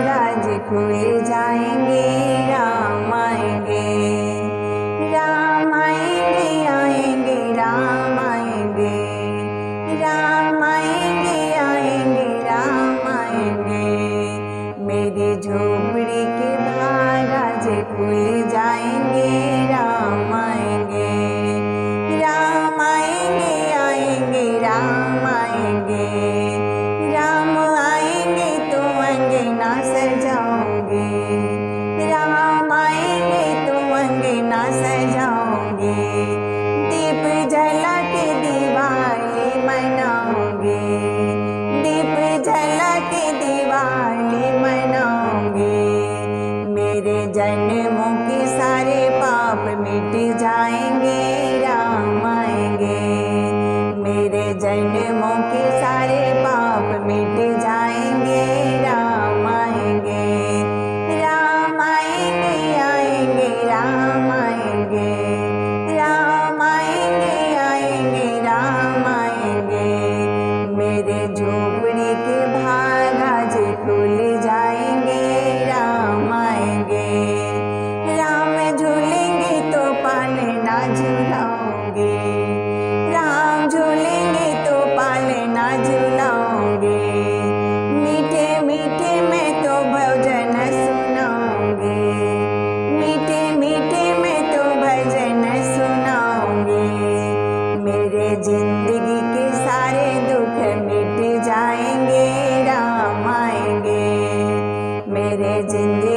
राज खुल जाएंगे, राम आएंगे, राम आएंगे, आएंगे राम आएंगे, राम आएंगे, आएंगे राम आएंगे। मेरी झोपड़ी के बाहर राज खुल जाएंगे, राम आएंगे, राम आएंगे, आएंगे राम आएंगे, राम आएंगे तो अंगना सजाओगे, राम आएंगे तो अंगना सजाओगे, दीप जला के दिवाली मनाओगे, दीप जला के दिवाली मनाओगे। मेरे जन्मों के सारे पाप मिट जाएंगे, राम आएंगे, मेरे जन्मों के सारे पाप मिट जाएंगे, राम आएंगे, राम आएंगे, आएंगे राम आएंगे, राम आएंगे, आएंगे राम आएंगे। मेरे झोपड़ी के बाहर राज खुल जाएंगे, राम आएंगे, राम झूलेंगे तो पालना झूलाओगे, राम झूलेंगे तो पालना झूलाओगे। मीठे मीठे में तो भजन सुनाओगे, मीठे मीठे में तो भजन सुनाओगे। मेरे जिंदगी के सारे दुख मिट जाएंगे, राम आएंगे, मेरे जिंदगी